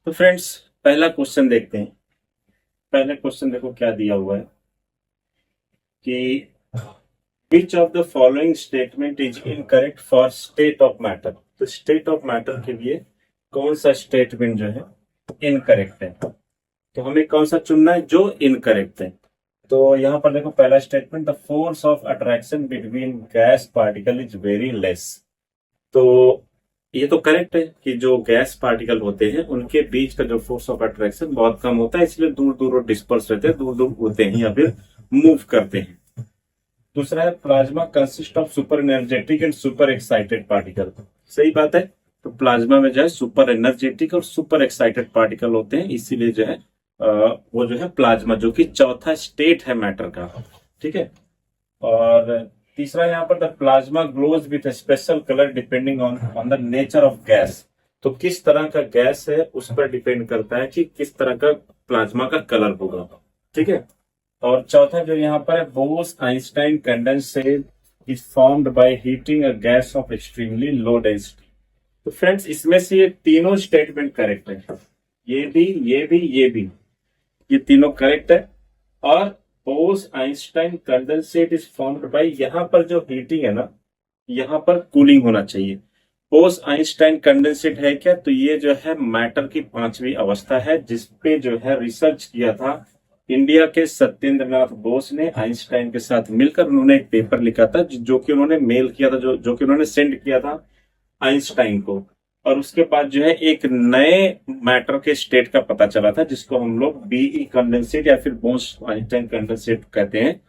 तो फ्रेंड्स, पहला क्वेश्चन देखते हैं। पहला क्वेश्चन देखो क्या दिया हुआ है कि विच of the following statement is incorrect for state of matter. तो स्टेट ऑफ मैटर के लिए कौन सा स्टेटमेंट जो है इनकरेक्ट है, तो हमें कौन सा चुनना है जो इनकरेक्ट है। तो यहाँ पर देखो पहला statement, the force of attraction between gas particle is very less. तो ये तो करेक्ट है कि जो गैस पार्टिकल होते हैं उनके बीच का जो फोर्स ऑफ अट्रैक्शन बहुत कम होता है, इसलिए दूर दूर डिस्पर्स रहते हैं, दूर दूर होते हैं या फिर मूव करते हैं। दूसरा है plasma consist of super energetic and super excited particle. सही बात है। तो प्लाज्मा में जो है सुपर एनर्जेटिक और सुपर एक्साइटेड पार्टिकल होते हैं, इसीलिए जो है वो जो है प्लाज्मा, जो कि चौथा स्टेट है मैटर का। ठीक है। और तीसरा यहाँ पर the plasma glows with special colour depending on on the nature of gas. तो किस तरह का गैस है उस पर डिपेंड करता है कि किस तरह का प्लाज्मा का कलर होगा। ठीक है। और चौथा जो यहाँ पर है, Bose Einstein condensate is formed by heating a gas off extremely low density. तो फ्रेंड्स, इसमें से ये तीनों स्टेटमेंट करेक्ट है। ये भी, ये भी, ये भी, ये तीनों करेक्ट है। और Bose Einstein condensate is formed by, यहां पर जो हीटिंग है ना, यहां पर कूलिंग होना चाहिए। बोस आइंस्टाइन कंडेंसेट है क्या, तो ये जो है मैटर की पांचवी अवस्था है, जिसपे जो है रिसर्च किया था इंडिया के सत्येंद्र नाथ बोस ने आइंस्टाइन के साथ मिलकर। उन्होंने एक पेपर लिखा था जो कि उन्होंने मेल किया था, जो कि उन्होंने सेंड किया था आइंस्टाइन को। और उसके बाद जो है एक नए मैटर के स्टेट का पता चला था, जिसको हम लोग बीई कंडेंसेट या फिर बोस आइंस्टाइन कंडेंसेट कहते हैं।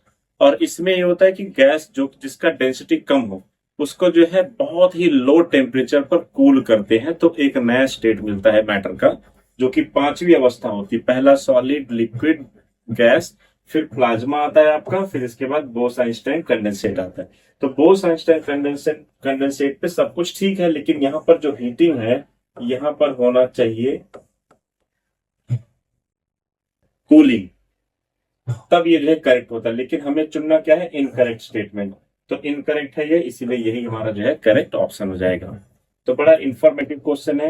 और इसमें ये होता है कि गैस जो जिसका डेंसिटी कम हो उसको जो है बहुत ही लो टेम्परेचर पर कूल करते हैं, तो एक नया स्टेट मिलता है मैटर का, जो कि पांचवी अवस्था होती है। पहला सॉलिड, लिक्विड, गैस, फिर प्लाज्मा आता है आपका, फिर इसके बाद बोस आइंस्टाइन कंडेंसेट आता है। तो बोस आइंस्टाइन कंडेंसेट पे सब कुछ ठीक है, लेकिन यहाँ पर जो हीटिंग है, यहाँ पर होना चाहिए कूलिंग, तब ये जो है करेक्ट होता है। लेकिन हमें चुनना क्या है, इनकरेक्ट स्टेटमेंट। तो इनकरेक्ट है ये, इसीलिए यही हमारा जो है करेक्ट ऑप्शन हो जाएगा। तो बड़ा इंफॉर्मेटिव क्वेश्चन है।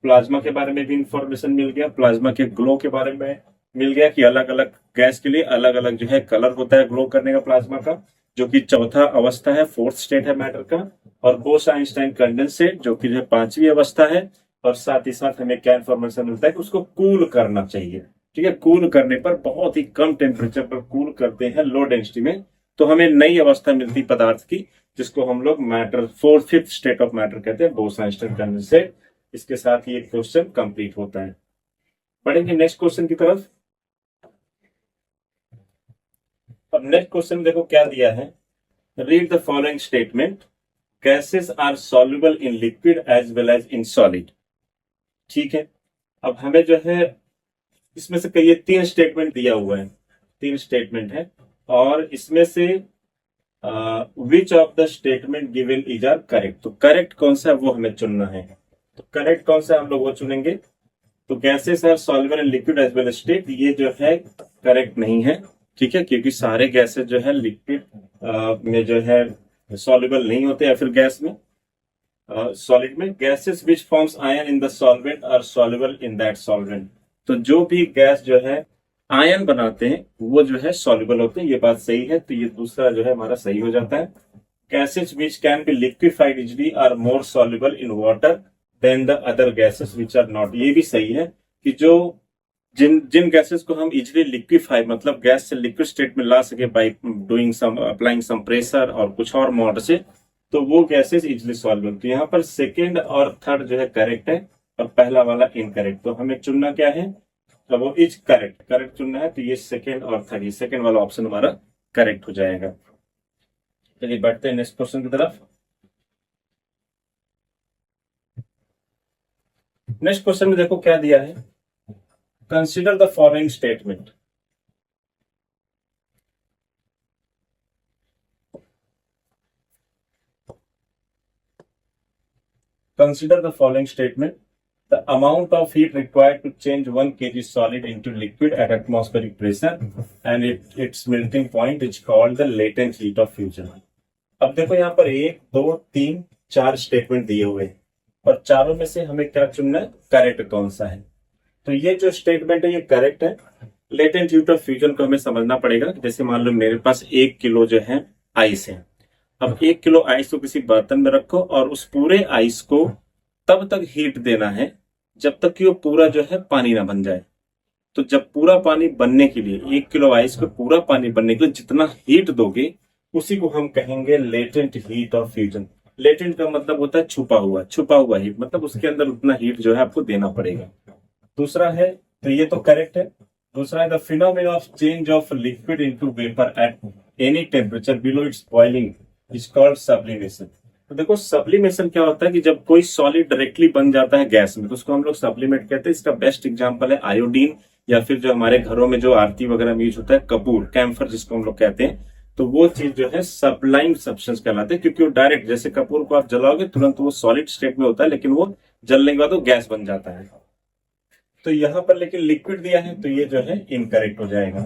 प्लाज्मा के बारे में भी इंफॉर्मेशन मिल गया, प्लाज्मा के ग्लो के बारे में मिल गया कि अलग अलग गैस के लिए अलग अलग जो है कलर होता है ग्लो करने का प्लाज्मा का, जो कि चौथा अवस्था है, फोर्थ स्टेट है मैटर का। और बोस आइंस्टाइन कंडेंसेट जो कि जो है पांचवी अवस्था है। और साथ ही साथ हमें क्या इंफॉर्मेशन मिलता है कि उसको कूल करना चाहिए। ठीक है। कूल करने पर बहुत ही कम टेम्परेचर पर कूल करते हैं लो डेंसिटी में, तो हमें नई अवस्था मिलती पदार्थ की, जिसको हम लोग matter, fourth fifth state of matter कहते हैं, बोस आइंस्टाइन कंडेंसेट। इसके साथ ये क्वेश्चन कंप्लीट होता है। बढ़ेंगे नेक्स्ट क्वेश्चन की तरफ। अब नेक्स्ट क्वेश्चन देखो क्या दिया है, read the following statement, gases are soluble in liquid as well as in solid. ठीक है। अब हमें जो है इसमें से कई तीन स्टेटमेंट दिया हुआ है, तीन स्टेटमेंट है, और इसमें से which of the statement given is are correct. तो करेक्ट कौन सा है वो हमें चुनना है। तो करेक्ट कौन सा हम लोग वो चुनेंगे। तो gases are soluble in liquid as well state, ये जो है करेक्ट नहीं है। ठीक है, क्योंकि सारे गैसेस जो है लिक्विड में जो है सॉल्युबल नहीं होते, या फिर गैस में, सॉलिड में। Gases which forms ion in the solvent are soluble in that solvent. तो जो भी गैस जो है आयन बनाते हैं वो जो है सॉल्युबल होते हैं, ये बात सही है। तो ये दूसरा जो है हमारा सही हो जाता है। Gases which can be liquefied easily are more soluble in water than the other gases which are not. ये भी सही है कि जो जिन जिन गैसेस को हम इजिली लिक्विफाई, मतलब गैस से लिक्विड स्टेट में ला सके by doing some, applying some pressure और कुछ और मोड से, तो वो गैसेस इजिली सॉल्युबल। तो यहाँ पर सेकेंड और थर्ड जो है करेक्ट है, और पहला वाला इनकरेक्ट। तो हमें चुनना क्या है, तो वो इज करेक्ट, करेक्ट चुनना है। तो ये सेकेंड और थर्ड, ये सेकेंड वाला ऑप्शन हमारा करेक्ट हो जाएगा। चलिए बढ़ते हैं नेक्स्ट क्वेश्चन की तरफ। नेक्स्ट क्वेश्चन में देखो क्या दिया है, consider the following statement. Consider the following statement. The amount of heat required to change 1 kg solid into liquid at atmospheric pressure and its melting point is called the latent heat of fusion. अब देखो यहाँ पर 1, 2, 3, 4 statement दिए हुए हैं, और चारों में से हमें क्या चुनना है, करेक्ट कौन सा है। तो ये जो स्टेटमेंट है ये करेक्ट है। लेटेंट हीट ऑफ फ्यूजन को हमें समझना पड़ेगा। जैसे मान लो मेरे पास 1 किलो जो है आइस है। अब 1 किलो आइस को किसी बर्तन में रखो और उस पूरे आइस को तब तक हीट देना है जब तक कि वो पूरा जो है पानी ना बन जाए। तो जब पूरा पानी बनने के लिए 1 किलो आइस को पूरा पानी बनने के लिए जितना हीट दोगे उसी को हम कहेंगे latent heat of fusion. Latent का मतलब होता है छुपा हुआ हीट, मतलब उसके अंदर उतना हीट जो है आपको देना पड़ेगा। दूसरा है, तो ये तो करेक्ट है। दूसरा है the phenomena of change of liquid into vapour at any temperature below it's boiling is called sublimation. तो देखो सब्लिमेशन क्या होता है कि जब कोई सॉलिड डायरेक्टली बन जाता है गैस में तो उसको हम लोग सब्लिमेट कहते हैं। इसका बेस्ट एग्जांपल है आयोडीन, या फिर जो हमारे घरों में जो आरती वगैरह में यूज होता है कपूर, कैम्फर जिसको हम लोग कहते हैं। तो वो चीज जो है सब्लाइम सब्सटेंस कहलाते हैं, क्योंकि वो डायरेक्ट जैसे कपूर को आप जलाओगे तुरंत वो सॉलिड स्टेट में होता है, लेकिन वो जलने के बाद वो गैस बन जाता है। तो यहाँ पर लेकिन लिक्विड दिया है तो ये जो है इनकरेक्ट हो जाएगा।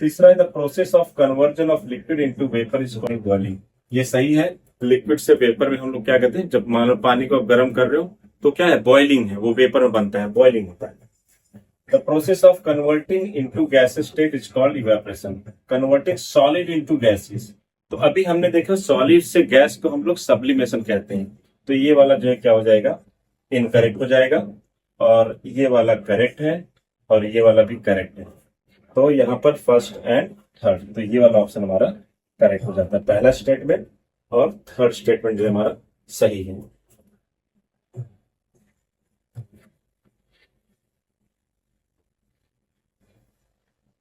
तीसरा है the process of conversion of liquid into vapour is called boiling. ये सही है। लिक्विड से वेपर में हम लोग क्या कहते हैं, जब मान लो पानी को गर्म कर रहे हो तो क्या है, बॉइलिंग है, वो वेपर में बनता है, बॉइलिंग होता है। The process of converting into gaseous state is called evaporation. Converting solid into gases. तो अभी हमने देखा सॉलिड से गैस को हम लोग सब्लिमेशन कहते हैं। तो ये वाला जो है क्या हो जाएगा, इनकरेक्ट हो जाएगा, और ये वाला करेक्ट है, और ये वाला भी करेक्ट है। तो यहाँ पर फर्स्ट एंड थर्ड, तो ये वाला ऑप्शन हमारा करेक्ट हो जाता है। पहला स्टेटमेंट और थर्ड स्टेटमेंट जो हमारा सही है।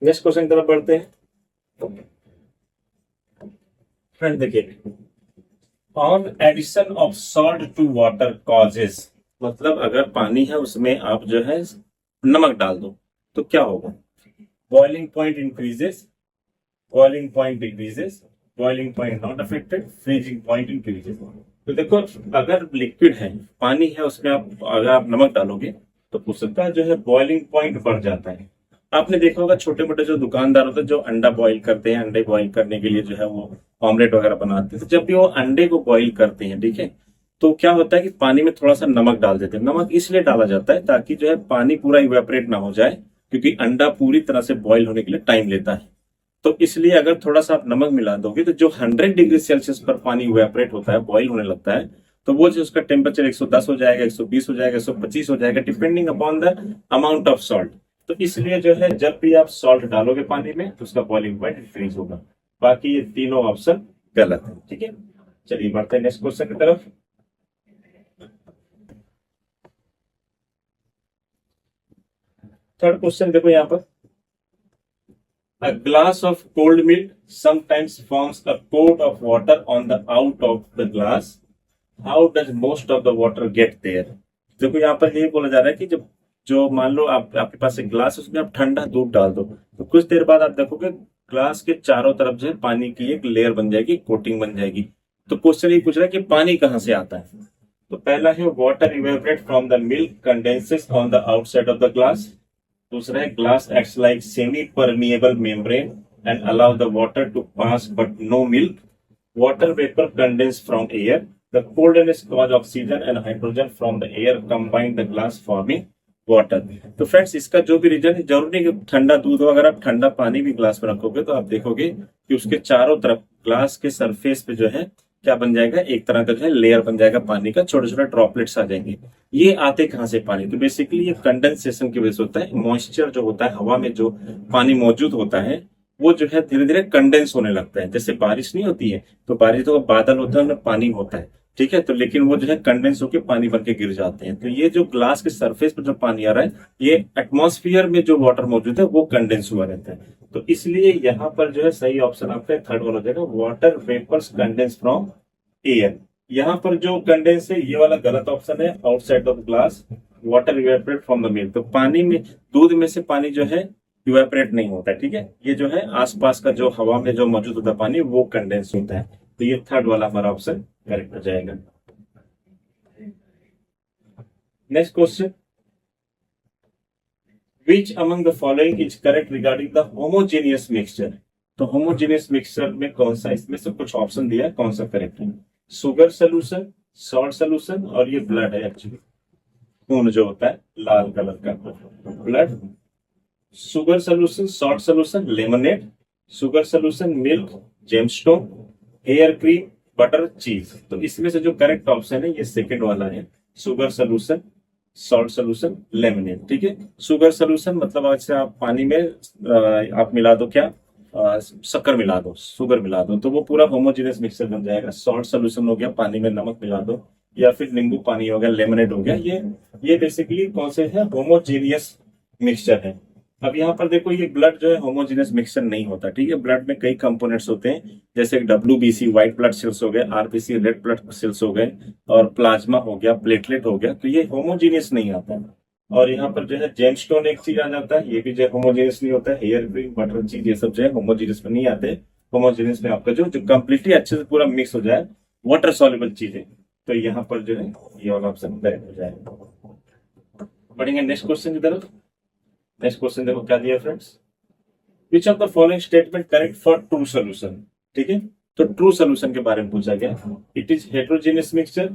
नेक्स्ट क्वेश्चन की तरफ बढ़ते हैं। फ्रेंड देखिए, on addition of salt to water causes, मतलब अगर पानी है उसमें आप जो है नमक डाल दो तो क्या होगा, boiling point increases, boiling point decreases, boiling point not affected, freezing point increases. तो देखो अगर लिक्विड है, पानी है, उसमें आप अगर आप नमक डालोगे तो उसका जो है बॉइलिंग पॉइंट बढ़ जाता है। आपने देखा होगा छोटे मोटे जो दुकानदार होते हैं जो अंडा बॉईल करते हैं, अंडे बॉईल करने के लिए जो है वो ऑमलेट वगैरह बनाते हैं, तो जब भी वो अंडे को बॉईल करते हैं, ठीक है, तो क्या होता है कि पानी में थोड़ा सा नमक डाल देते हैं। नमक इसलिए डाला जाता है ताकि जो है पानी पूरा इवेपोरेट ना हो जाए, क्योंकि अंडा पूरी तरह से बॉईल होने के लिए टाइम लेता है। तो इसलिए अगर थोड़ा सा आप नमक मिला दोगे तो जो 100 डिग्री सेल्सियस पर पानी इवेपोरेट होता है, बॉईल होने लगता है, तो वो जो उसका टेम्परेचर 110 हो जाएगा, 120 हो जाएगा, 125 हो जाएगा, depending upon the amount of salt. तो इसलिए जो है जब भी आप सॉल्ट डालोगे पानी में तो उसका बॉइलिंग पॉइंट इंक्रीज होगा। बाकी ये तीनों ऑप्शन गलत है, ठीक है। चलिए बढ़ते हैं नेक्स्ट क्वेश्चन की तरफ। थर्ड क्वेश्चन देखो यहाँ पर, a glass of cold milk sometimes forms a coat of water on the out of the glass. How does most of the water get there? देखो यहाँ पर ये बोला जा रहा है कि जब जो मान लो आपके पास एक ग्लास, उसमें आप ठंडा दूध डाल दो तो कुछ देर बाद आप देखोगे ग्लास के चारों तरफ जो है पानी की एक लेयर बन जाएगी, कोटिंग बन जाएगी। तो क्वेश्चन ये पूछ रहा है कि पानी कहाँ से आता है। तो पहला है water evaporate from the milk condenses on the outside of the glass. दूसरा है glass acts like semi permeable membrane and allow the water to pass but no milk. Water vapour condense from air, the coldness cause oxygen and hydrogen from the air combine the glass forming water. तो friends इसका जो भी reason है, जरूरी नहीं कि ठंडा दूध हो, अगर आप ठंडा पानी भी ग्लास में रखोगे तो आप देखोगे कि उसके चारों तरफ ग्लास के सरफेस पे जो है क्या बन जाएगा, एक तरह का जो है लेयर बन जाएगा पानी का, छोटे छोटे ड्रॉपलेट्स आ जाएंगे। ये आते कहाँ से पानी, तो बेसिकली ये कंडेंसेशन की वजह से होता है। मॉइस्चर जो होता है, हवा में जो पानी मौजूद होता है वो जो है धीरे धीरे कंडेंस होने लगता है। जैसे बारिश नहीं होती है तो बारिश तो बादल होता है, उनमें पानी होता है, ठीक है, तो लेकिन वो जो है कंडेंस होकर पानी बन के गिर जाते हैं। तो ये जो ग्लास के सरफेस पर जो पानी आ रहा है, ये एटमॉस्फेयर में जो वाटर मौजूद है वो कंडेंस हुआ रहता है। तो इसलिए यहाँ पर जो है सही ऑप्शन आपका थर्ड वाला हो जाएगा, water vapours condense from air. यहाँ पर जो कंडेंस है ये वाला गलत ऑप्शन है, outside of glass water evaporate from the milk. तो पानी में, दूध में से पानी जो है इवेपोरेट नहीं होता है, ठीक है, ये जो है आसपास का जो हवा में जो मौजूद होता है पानी वो कंडेंस होता है। तो ये थर्ड वाला हमारा ऑप्शन करेक्ट हो जाएगा। Next question, which among the following is correct regarding the homogeneous mixture. तो होमोजेनियस मिक्सचर में कौन सा, इसमें से कुछ ऑप्शन दिया है, कौन सा करेक्ट है, शुगर सोल्यूशन, सॉल्ट सोल्यूशन, और ये ब्लड है एक्चुअली। खून जो होता है लाल कलर का, blood. Sugar solution, salt solution, lemonade. Sugar solution, milk, gemstone, hair cream, butter, cheese. तो इसमें से जो करेक्ट ऑप्शन है ये सेकंड वाला है, sugar solution, salt solution, lemonade. ठीक है, शुगर सोल्यूशन मतलब आज से आप पानी में आप मिला दो क्या, शक्कर मिला दो, शुगर मिला दो, तो वो पूरा होमोजेनियस मिक्सचर बन जाएगा। सॉल्ट सोल्यूशन हो गया, पानी में नमक मिला दो, या फिर नींबू पानी हो गया, लेमनेड हो गया। ये बेसिकली कौन से है, होमोजेनियस मिक्सचर है। अब यहाँ पर देखो ये ब्लड जो है होमोजेनियस मिक्सचर नहीं होता। ठीक है, ब्लड में कई कंपोनेंट्स होते हैं, जैसे WBC व्हाइट ब्लड सेल्स हो गए, RBC रेड ब्लड सेल्स हो गए, और प्लाज्मा हो गया, प्लेटलेट हो गया, तो ये होमोजेनियस नहीं आता है। और यहाँ पर जो है जेमस्टोन एक चीज आ जाता है, ये भी जो है होमोजेनियस नहीं होता है। हेयर क्रीम, बटर, चीज, ये सब जो है होमोजेनियस में नहीं आते। होमोजेनियस में आपका जो कंप्लीटली अच्छे से पूरा मिक्स हो जाए, वाटर सॉल्युबल चीजें, तो यहाँ पर जो है ये वाला ऑप्शन करेक्ट हो जाएगा। बढ़ेंगे नेक्स्ट क्वेश्चन की तरफ। नेक्स्ट क्वेश्चन देखो क्या दिया friends, which of the following statement correct for true solution. ठीक है, तो ट्रू सोल्यूशन के बारे में पूछा गया। It is heterogeneous mixture,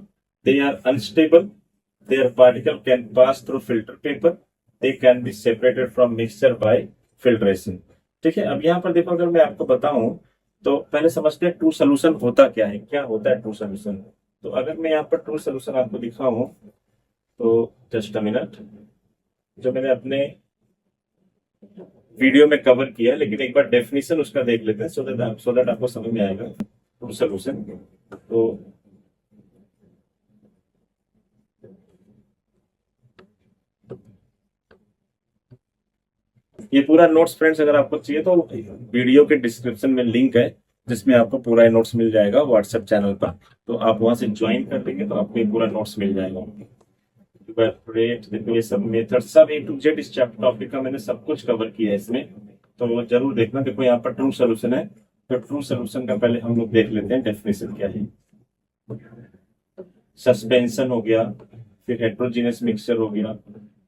they are unstable, their particle can pass through filter paper, they can be separated from mixture by filtration. ठीक है, अब यहाँ पर देखो अगर मैं आपको बताऊं तो पहले समझते हैं ट्रू सोल्यूशन होता क्या है, क्या होता है ट्रू सोल्यूशन। तो अगर मैं यहाँ पर ट्रू सोल्यूशन आपको दिखाऊं तो जस्ट अ मिनट, जो मैंने अपने वीडियो में कवर किया है, लेकिन एक बार डेफिनेशन उसका देख लेते हैं, सो दैट आपको समझ में आएगा ट्रू सोल्यूशन। तो ये पूरा नोट्स फ्रेंड्स अगर आपको चाहिए तो वीडियो के डिस्क्रिप्शन में लिंक है, जिसमें आपको पूरा नोट्स मिल जाएगा व्हाट्सएप चैनल पर। तो आप वहां से ज्वाइन कर देंगे तो आपको ये पूरा नोट्स मिल जाएगा। देखो ये सब मेथड सब A to Z इस चैप्टर टॉपिक का मैंने सब कुछ कवर किया है इसमें, तो जरूर देखना। देखो यहाँ पर ट्रू सोल्यूशन है, तो ट्रू सोल्यूशन का पहले हम लोग देख लेते हैं डेफिनेशन क्या है। सस्पेंशन हो गया, फिर हेट्रोजीनियस मिक्सचर हो गया।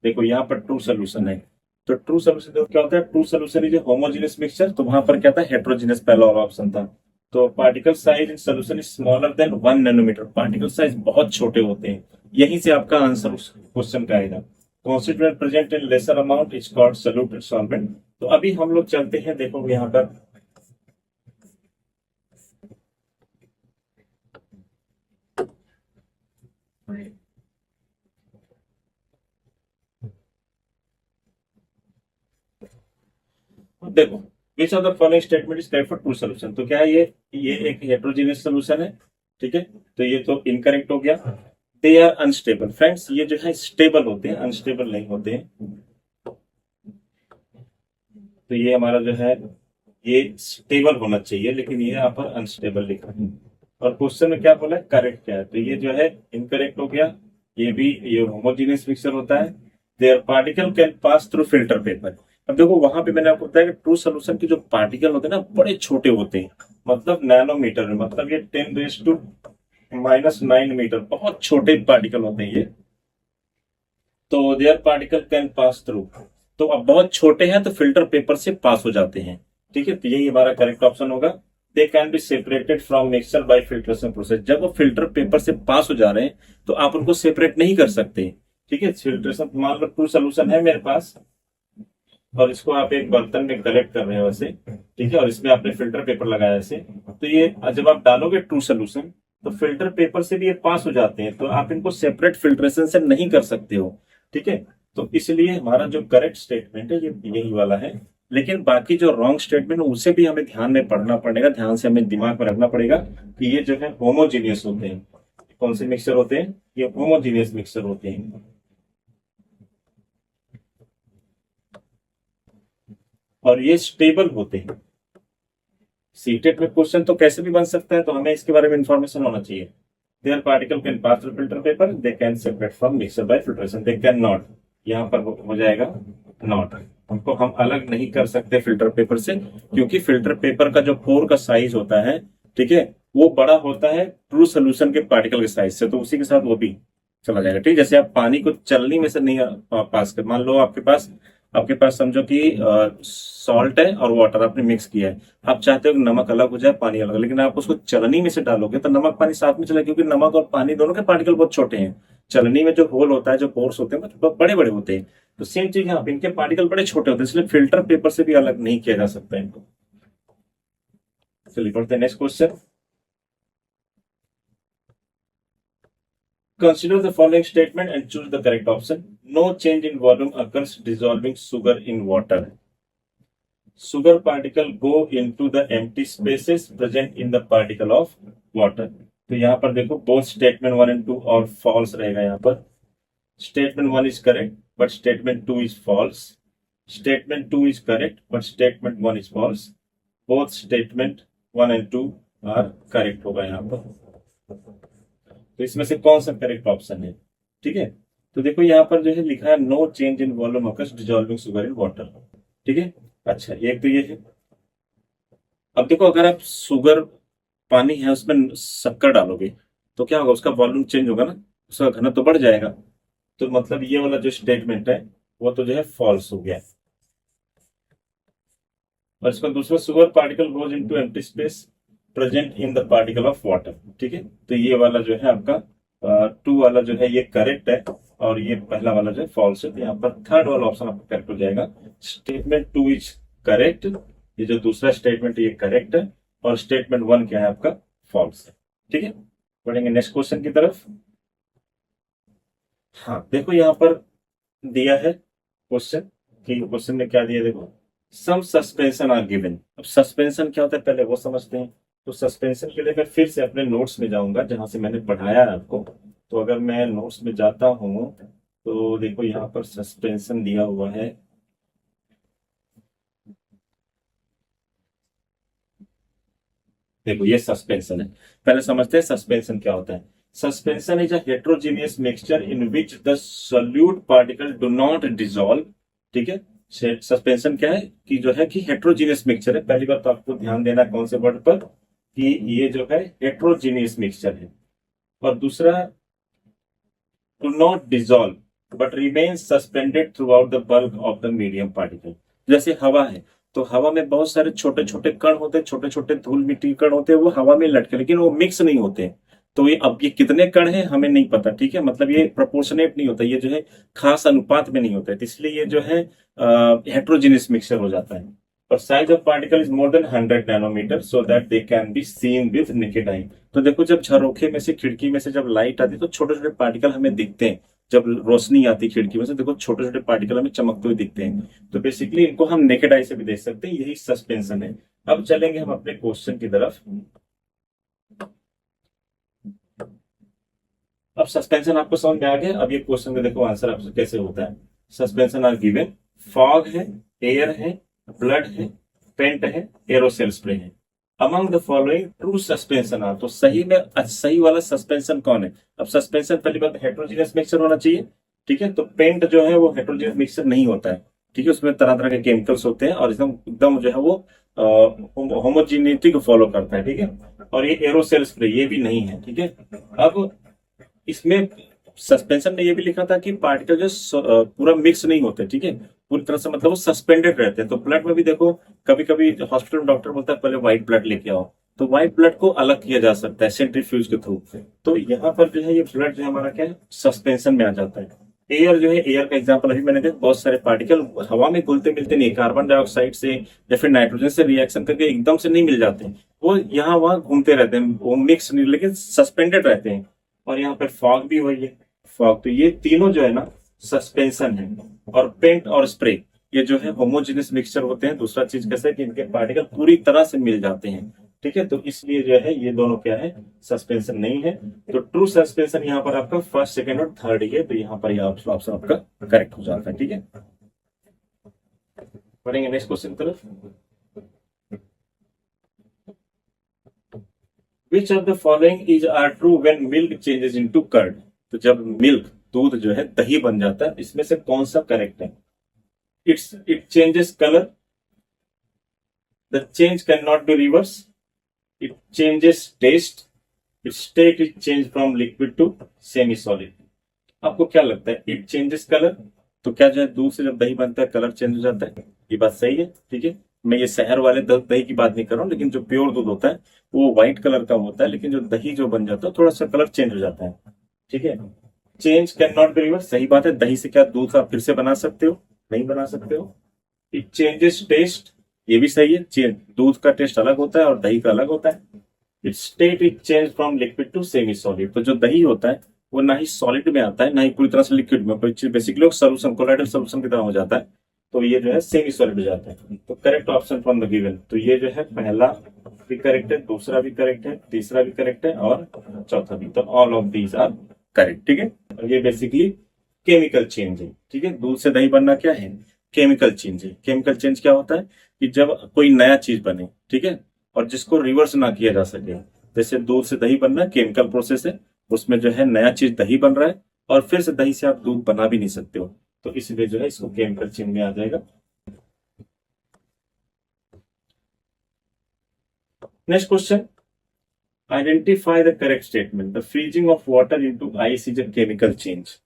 देखो यहाँ पर ट्रू सोल्यूशन है, तो ट्रू सोल्यूशन देखो क्या होता है, true solution is homogeneous mixture, तो वहां पर क्या था, हेट्रोजीनियस पहला वाला ऑप्शन था। तो particle size in solution is smaller than 1 nanometre, particle size बहुत छोटे होते हैं, यहीं से आपका आंसर उस क्वेश्चन का आएगा। Constituent present in lesser amount is called solute solvent. तो अभी हम लोग चलते हैं, देखो यहाँ पर देखो which of the following statement is correct for true solution. तो क्या है ये एक हेट्रोजीनियस सोल्यूशन है। ठीक है, तो ये तो इनकरेक्ट हो गया। दे आर अनस्टेबल, फ्रेंड्स ये जो है स्टेबल होते हैं, अनस्टेबल नहीं होते हैं। तो ये हमारा जो है ये स्टेबल होना चाहिए, लेकिन ये यहाँ पर अनस्टेबल लिखा है। और क्वेश्चन में क्या बोला है, करेक्ट क्या है, तो ये जो है इनकरेक्ट हो गया। ये भी ये होमोजेनियस मिक्सचर होता है। Their particle can pass through filter paper. अब देखो वहां पे मैंने आपको बताया कि ट्रू सोल्यूशन के जो पार्टिकल होते हैं ना बड़े छोटे होते हैं, मतलब नैनोमीटर में, मतलब ये 10⁻⁻⁹ मीटर, बहुत छोटे पार्टिकल होते हैं ये। तो their particle can pass through, तो अब बहुत छोटे हैं तो फिल्टर पेपर से पास हो जाते हैं। ठीक है, तो यही हमारा करेक्ट ऑप्शन होगा। दे can be separated from mixture by filtration process. जब वो फिल्टर पेपर से पास हो जा रहे हैं तो आप उनको सेपरेट नहीं कर सकते। ठीक है, फिल्ट्रेशन मान लो ट्रू सोल्यूशन है मेरे पास, और इसको आप एक बर्तन में कलेक्ट कर रहे हो ऐसे, ठीक है, और इसमें आपने फिल्टर पेपर लगाया ऐसे, तो ये जब आप डालोगे ट्रू सोल्यूशन तो फिल्टर पेपर से भी ये पास हो जाते हैं, तो आप इनको सेपरेट फिल्ट्रेशन से नहीं कर सकते हो। ठीक है, तो इसलिए हमारा जो करेक्ट स्टेटमेंट है ये यही वाला है। लेकिन बाकी जो रॉन्ग स्टेटमेंट है उसे भी हमें ध्यान में पढ़ना पड़ेगा, ध्यान से हमें दिमाग में रखना पड़ेगा कि ये जो है होमोजीनियस होते हैं। कौन से मिक्सचर होते हैं, ये होमोजीनियस मिक्सचर होते हैं। और ये स्टेबल होते हैं। सीटेट में क्वेश्चन तो कैसे भी बन सकता है, तो हमें इसके बारे में इंफॉर्मेशन होना चाहिए। Their particle can pass through filter paper, they can separate from mixer by filtration, they can not, यहाँ पर हो जाएगा नॉट। हमको हम अलग नहीं कर सकते फिल्टर पेपर से, क्योंकि फिल्टर पेपर का जो पोर का साइज होता है, ठीक है, वो बड़ा होता है ट्रू सोल्यूशन के पार्टिकल के साइज से, तो उसी के साथ वो भी चला जाएगा। ठीक, जैसे आप पानी को चलनी में से नहीं पास कर, मान लो आपके पास आपके पास समझो कि सॉल्ट है और वाटर आपने मिक्स किया है, आप चाहते हो कि नमक अलग हो जाए पानी अलग, लेकिन आप उसको चलनी में से डालोगे तो नमक पानी साथ में चले, क्योंकि नमक और पानी दोनों के पार्टिकल बहुत छोटे हैं। चलनी में जो होल होता है, जो पोर्स होते हैं वो बड़े बड़े होते हैं। तो सेम चीज यहाँ पे, इनके पार्टिकल बड़े छोटे होते हैं, इसलिए फिल्टर पेपर से भी अलग नहीं किया जा सकता इनको। चलिए पढ़ते हैं next question. Consider the following statement and choose the correct option. No change in volume occurs dissolving sugar in water. Sugar particle go into the empty spaces present in the particle of water. तो यहाँ पर देखो both statement 1 and 2 और false रहेगा यहाँ पर। Statement 1 is correct, but statement 2 is false. Statement 2 is correct, but statement 1 is false. Both statement 1 and 2 are correct होगा यहाँ पर। तो इसमें से कौन सा करेक्ट ऑप्शन है? ठीक है, तो देखो यहाँ पर जो है लिखा है no change in volume occurs dissolving sugar in water. ठीक है, अच्छा एक तो ये है। अब देखो अगर आप शुगर पानी है उसमें शक्कर डालोगे तो क्या होगा, उसका वॉल्यूम चेंज होगा ना, उसका घनत्व तो बढ़ जाएगा। तो मतलब ये वाला जो स्टेटमेंट है वो तो जो है फॉल्स हो गया। और इसका दूसरा, sugar particle goes into empty space present in the particle of water. ठीक है, तो ये वाला जो है आपका 2 वाला जो है ये करेक्ट है, और ये पहला वाला जो है फॉल्स है। तो यहाँ पर थर्ड वाला ऑप्शन आपका करेक्ट हो जाएगा। स्टेटमेंट 2 इज करेक्ट, ये जो दूसरा स्टेटमेंट ये करेक्ट है, और स्टेटमेंट 1 क्या है आपका फॉल्स है। ठीक है, बढ़ेंगे नेक्स्ट क्वेश्चन की तरफ। हाँ देखो यहाँ पर दिया है क्वेश्चन, कि क्वेश्चन में क्या दिया, देखो सम सस्पेंशन आर गिवन। अब सस्पेंशन क्या होता है पहले वो समझते हैं। तो सस्पेंशन के लिए मैं फिर से अपने नोट्स में जाऊंगा जहां से मैंने पढ़ाया है आपको। तो अगर मैं नोट्स में जाता हूं तो देखो यहाँ पर सस्पेंशन दिया हुआ है। देखो ये सस्पेंशन है, पहले समझते हैं सस्पेंशन क्या होता है। Suspension is a heterogeneous mixture in which the solute particle do not dissolve. ठीक है, सस्पेंशन क्या है कि जो है कि हेट्रोजीनियस मिक्सचर है। पहली बात तो आपको ध्यान देना कौन से वर्ड पर, कि ये जो है हेट्रोजीनियस मिक्सचर है। और दूसरा, to not dissolve but remain suspended throughout the bulk of the medium particle. जैसे हवा है, तो हवा में बहुत सारे छोटे छोटे कण होते हैं, छोटे छोटे धूल मिट्टी कण होते हैं, वो हवा में लटके, लेकिन वो मिक्स नहीं होते। तो ये अब ये कितने कण हैं हमें नहीं पता। ठीक है, मतलब ये प्रोपोर्शनेट नहीं होता, ये जो है खास अनुपात में नहीं होता है, तो इसलिए ये जो है हेट्रोजीनियस मिक्सचर हो जाता है। और size of particle is more than 100 nanometre so that they can be seen with naked eye. तो देखो जब झरोखे में से, खिड़की में से जब लाइट आती है तो छोटे छोटे पार्टिकल हमें दिखते हैं। जब रोशनी आती है खिड़की में से, देखो छोटे छोटे पार्टिकल हमें चमकते हुए दिखते हैं। तो बेसिकली इनको हम नेकेड आई से भी देख सकते हैं, यही सस्पेंशन है। अब चलेंगे हम अपने क्वेश्चन की तरफ। अब सस्पेंशन आपको समझ में आ गया। अब ये क्वेश्चन में देखो आंसर आपसे कैसे होता है। सस्पेंशन आर गिवन, फॉग है, एयर है, ब्लड है, पेंट है, एरोसेल स्प्रे है। Among the following true suspension are, तो सही में सही वाला सस्पेंशन कौन है। अब सस्पेंशन पहली बात हेट्रोजीनियस मिक्सचर होना चाहिए। ठीक है, तो पेंट जो है वो हेट्रोजीनियस मिक्सचर नहीं होता है। ठीक है, उसमें तरह तरह के केमिकल्स होते हैं और एकदम एकदम जो है वो होमोजीनिटी को फॉलो करता है। ठीक है, और ये एरोसेल स्प्रे ये भी नहीं है। ठीक है, अब इसमें सस्पेंशन में ये भी लिखा था कि पार्टिकल जो पूरा मिक्स नहीं होते। ठीक है, पूरी तरह से मतलब वो सस्पेंडेड रहते हैं। तो ब्लड में भी देखो कभी कभी हॉस्पिटल में डॉक्टर बोलता है पहले व्हाइट ब्लड लेके आओ, तो व्हाइट ब्लड को अलग किया जा सकता है सेंट्रीफ्यूज के थ्रू। तो यहाँ पर जो है ये ब्लड जो हमारा क्या है सस्पेंशन में आ जाता है। एयर जो है, एयर का एग्जांपल अभी मैंने देखा, बहुत सारे पार्टिकल हवा में घुलते मिलते नहीं, कार्बन डाइऑक्साइड से या फिर नाइट्रोजन से रिएक्शन करके एकदम से नहीं मिल जाते, वो यहाँ वहां घूमते रहते हैं, वो मिक्स नहीं लेकिन सस्पेंडेड रहते हैं। और यहाँ पर फॉग भी वही है, फॉग। तो ये तीनों जो है ना सस्पेंशन है। और पेंट और स्प्रे ये जो है होमोजेनियस मिक्सचर होते हैं। दूसरा चीज कैसे है कि इनके पार्टिकल पूरी तरह से मिल जाते हैं। ठीक है, तो इसलिए जो है ये दोनों क्या है सस्पेंशन नहीं है। तो ट्रू सस्पेंशन यहाँ पर आपका फर्स्ट, सेकंड और थर्ड ही है। तो यहाँ पर यह ऑप्शन आपका करेक्ट हो जाता है। ठीक है, बढ़ेंगे नेक्स्ट क्वेश्चन की तरफ। Which of the following is are true when milk changes into curd? तो जब मिल्क दूध जो है दही बन जाता है, इसमें से कौन सा करेक्ट है। It changes colour, the change can not be reverse, it changes taste, it state is change from liquid to semi solid. आपको क्या लगता है, इट चेंजेस कलर, तो क्या जो है दूध से जब दही बनता है कलर चेंज हो जाता है, ये बात सही है, ठीक है। मैं ये शहर वाले दही की बात नहीं कर रहा हूँ, लेकिन जो प्योर दूध होता है वो व्हाइट कलर का होता है, लेकिन जो दही जो बन जाता है थोड़ा सा कलर चेंज हो जाता है, ठीक है। Change can not be reverse, सही बात है। दही से क्या दूध आप फिर से बना सकते हो? नहीं बना सकते हो। इट चेंजेस टेस्ट, ये भी सही है। दूध का टेस्ट अलग होता है और दही का अलग होता है। It state it change from liquid to semi solid, तो जो दही होता है वो ना ही सॉलिड में आता है ना ही पूरी तरह से लिक्विड में, बेसिकली सोल्यूशन, कोलाइडल सोल्यूशन की तरह हो जाता है, तो ये जो है सेमी सॉलिड हो जाता है। तो correct option from the given, तो ये जो है पहला भी करेक्ट है, दूसरा भी करेक्ट है, तीसरा भी करेक्ट है और चौथा भी, तो all of these are correct, ठीक है। और ये बेसिकली केमिकल चेंज है, ठीक है। दूध से दही बनना क्या है? केमिकल चेंज है। केमिकल चेंज क्या होता है कि जब कोई नया चीज बने, ठीक है, और जिसको रिवर्स ना किया जा सके, जैसे दूध से दही बनना केमिकल प्रोसेस है, उसमें जो है नया चीज दही बन रहा है और फिर से दही से आप दूध बना भी नहीं सकते हो, तो इसलिए जो है इसको केमिकल चेंज में आ जाएगा। Next question, identify the correct statement. The freezing of water into ice is a chemical change.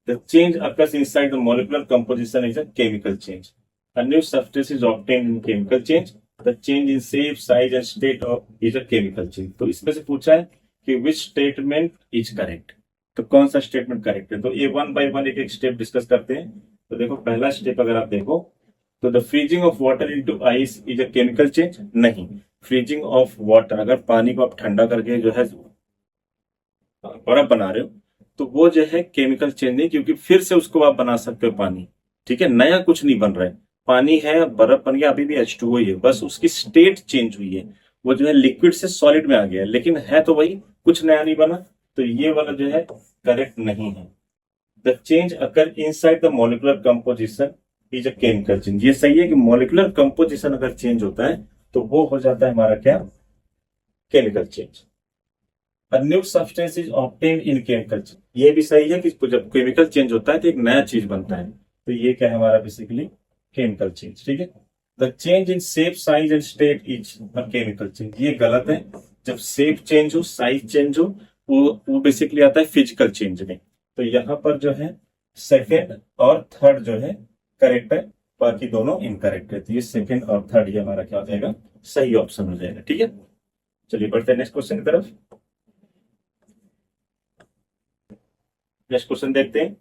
The change occurs inside the molecular composition is a chemical change. A new substance is obtained in chemical change. The change in shape, size and state of is a chemical change. तो इसमें से पूछा है कि which statement is correct. तो कौन सा statement correct है? तो ये वन बाय वन एक एक स्टेप डिस्कस करते हैं। तो देखो पहला स्टेप अगर आप देखो तो the freezing of water into ice is a chemical change. नहीं, फ्रीजिंग ऑफ वाटर, अगर पानी को आप ठंडा करके जो है बर्फ बना रहे हो तो वो जो है केमिकल चेंज नहीं, क्योंकि फिर से उसको आप बना सकते हो पानी, ठीक है। नया कुछ नहीं बन रहा है, पानी है, बर्फ बन गया, अभी भी H2O ही है, बस उसकी स्टेट चेंज हुई है, वो जो है लिक्विड से सॉलिड में आ गया, लेकिन है तो वही, कुछ नया नहीं बना। तो ये वाला जो है करेक्ट नहीं है। The change occur inside the molecular composition is a chemical change, ये सही है कि मॉलिक्यूलर कंपोजिशन अगर चेंज होता है तो वो हो जाता है हमारा क्या? Chemical change. A new substance is obtained in chemical change, ये भी सही है कि जब केमिकल चेंज होता है तो एक नया चीज बनता है, तो ये क्या है हमारा बेसिकली केमिकल चेंज, ठीक है। The change in shape, size and state is a chemical change, ये गलत है। जब शेप चेंज हो, साइज चेंज हो, वो बेसिकली आता है फिजिकल चेंज में। तो यहाँ पर जो है सेकेंड और थर्ड जो है करेक्ट है, बाकी दोनों इनकरेक्ट है, तो ये सेकेंड और थर्ड ये हमारा क्या हो जाएगा? सही ऑप्शन हो जाएगा, ठीक है। चलिए बढ़ते हैं नेक्स्ट क्वेश्चन की तरफ। नेक्स्ट क्वेश्चन देखते हैं।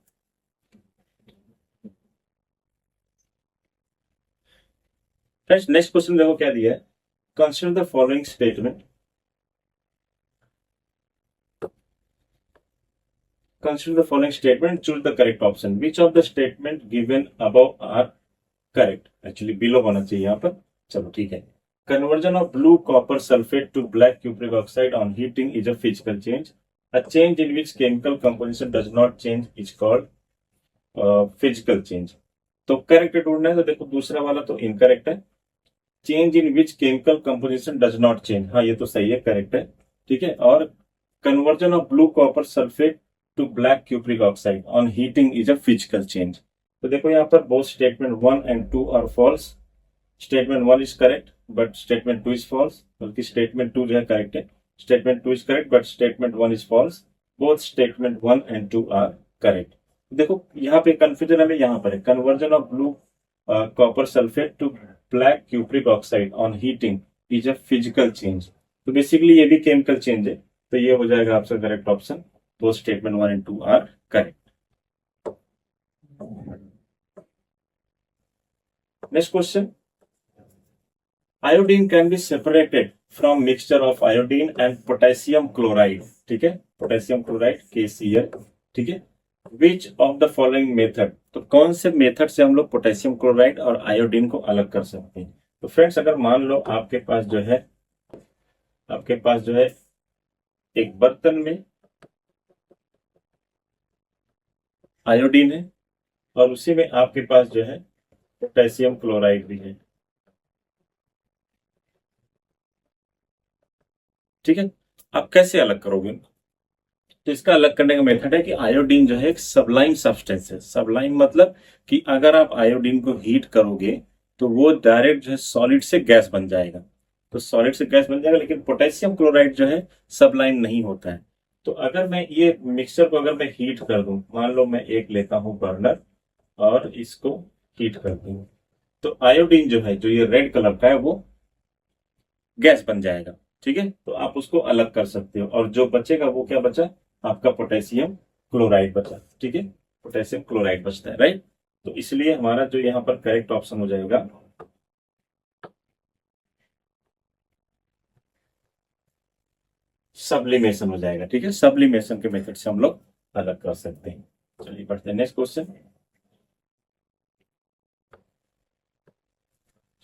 फ्रेंड्स नेक्स्ट क्वेश्चन देखो क्या दिया है, consider the following statement. Consider the following statement, choose the correct option. Which of the statement given above are correct? Actually below होना चाहिए यहाँ पर, चलो ठीक है। Conversion of blue copper sulphate to black cupric oxide on heating is a physical change. A change in which chemical composition does not change is called physical change. तो correct ढूंढना है, तो देखो दूसरा वाला तो इनकरेक्ट है। Change in which chemical composition does not change, हाँ ये तो सही है, करेक्ट है, ठीक है। और conversion of blue copper sulphate to black cupric oxide on heating is a physical change. तो देखो यहाँ पर both statement 1 and 2 are false. Statement 1 is correct but statement 2 is false, बल्कि स्टेटमेंट 2 जो है करेक्ट है। Statement 2 is correct, but statement 1 is false. Both statement 1 and 2 are correct. देखो यहाँ पे कंफ्यूजन हमें यहाँ पर है, conversion of blue copper sulphate to black cupric oxide on heating is a physical change. तो बेसिकली ये भी केमिकल चेंज है, तो ये हो जाएगा आपका correct option. Both statement 1 and 2 are correct. Next question, iodine can be separated from mixture of iodine and potassium chloride, ठीक है, पोटेशियम क्लोराइड KCl, ठीक है। Which of the following method, तो कौन से मेथड से हम लोग पोटेशियम क्लोराइड और आयोडीन को अलग कर सकते हैं? तो फ्रेंड्स अगर मान लो आपके पास जो है एक बर्तन में आयोडीन है और उसी में आपके पास जो है पोटेशियम क्लोराइड भी है, ठीक है। आप कैसे अलग करोगे? तो इसका अलग करने का मेथड है कि आयोडीन जो है एक सबलाइम सब्सटेंस है। सबलाइम मतलब कि अगर आप आयोडीन को हीट करोगे तो वो डायरेक्ट जो है सॉलिड से गैस बन जाएगा, तो सॉलिड से गैस बन जाएगा। लेकिन पोटेशियम क्लोराइड जो है सबलाइम नहीं होता है। तो अगर मैं ये मिक्सचर को अगर मैं हीट कर दूं, मान लो मैं एक लेता हूं बर्नर और इसको हीट करते हैं तो आयोडीन जो है, जो ये रेड कलर का है, वो गैस बन जाएगा। ठीक है, तो आप उसको अलग कर सकते हो, और जो बचेगा वो क्या बचा, आपका पोटेशियम क्लोराइड बचा। ठीक है, पोटेशियम क्लोराइड बचता है, राइट। तो इसलिए हमारा जो यहाँ पर करेक्ट ऑप्शन हो जाएगा सब्लिमेशन हो जाएगा। ठीक है, सब्लिमेशन के मेथड से हम लोग अलग कर सकते हैं। चलिए बढ़ते हैं next question.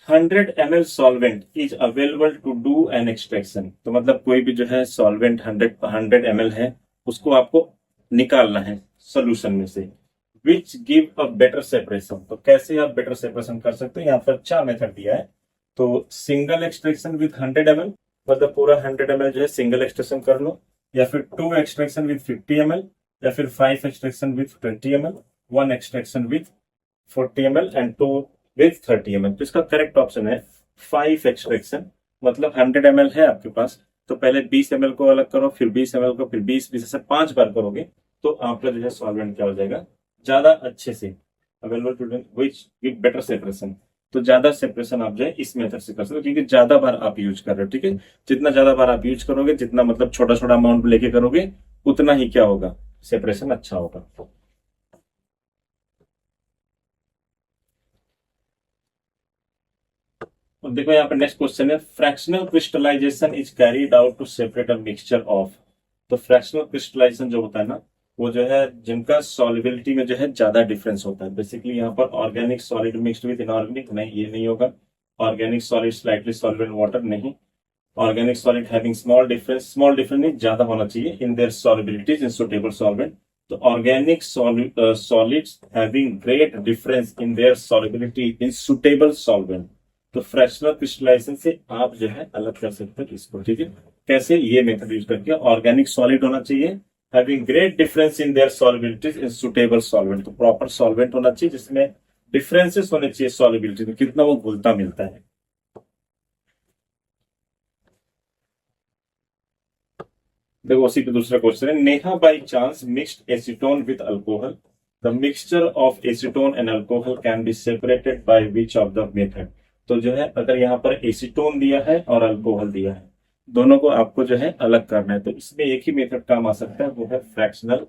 100 ml solvent is available to do an extraction. तो मतलब कोई भी जो है सॉल्वेंट 100 ml है, उसको आपको निकालना है सोल्यूशन में से, which give a better separation. तो कैसे आप बेटर सेपरेशन कर सकते हो, यहाँ पर 4 मेथड दिया है। तो सिंगल एक्सट्रैक्शन विथ 100 ml, मतलब पूरा 100 ml जो है सिंगल एक्सट्रैक्शन कर लो, या फिर 2 एक्सट्रैक्शन विथ 50 ml, या फिर 5 extraction with 20 ml, 1 extraction with 40 ml and 2 with 30 ml। तो इसका करेक्ट ऑप्शन है 5 एक्सट्रैक्शन। मतलब 100 ml है आपके पास, तो पहले 20 ml को अलग करो, फिर 20 ml को, फिर 20 से 5 बार करोगे, तो आपका जो है सॉल्वेंट क्या हो जाएगा, ज्यादा अच्छे से available to which give better separation. तो ज्यादा सेपरेशन आप जो है इस मेथड से कर सकते हो, क्योंकि ज्यादा बार आप यूज कर रहे हो। ठीक है, जितना ज्यादा बार आप यूज करोगे, जितना मतलब छोटा छोटा अमाउंट लेके करोगे, उतना ही क्या होगा, सेपरेशन अच्छा होगा। और देखो यहाँ पे नेक्स्ट क्वेश्चन है, fractional crystallisation is carried out to separate a mixture of. तो फ्रैक्शनल क्रिस्टलाइजेशन जो होता है ना, वो जो है जिनका सॉलिबिलिटी में जो है ज्यादा डिफरेंस होता है। बेसिकली यहाँ पर organic solid mixed with inorganic, नहीं ये नहीं होगा। Organic solid slightly soluble in water, नहीं। Organic solid having small difference नहीं, ज्यादा होना चाहिए in their solubilities in suitable solvent. तो organic solids having great difference in their solubility in suitable solvent. तो फ्रैक्शनल क्रिस्टलाइजेशन से आप जो है अलग कर सकते हैं इसको। ठीक है, कैसे, ये मेथड यूज करके, ऑर्गेनिक सॉलिड होना चाहिए having great difference in their solubilities in suitable solvent. तो प्रॉपर सॉल्वेंट होना चाहिए जिसमें डिफरेंसेस होने चाहिए सॉलिबिलिटी में, कितना वो घुलता मिलता है। देखो उसी पे दूसरा क्वेश्चन है, Neha by chance mixed acetone with alcohol, the mixture of acetone and alcohol can be separated by which of the method. तो जो है अगर यहाँ पर एसीटोन दिया है और अल्कोहल दिया है, दोनों को आपको जो है अलग करना है, तो इसमें एक ही मेथड काम आ सकता है, वो है फ्रैक्शनल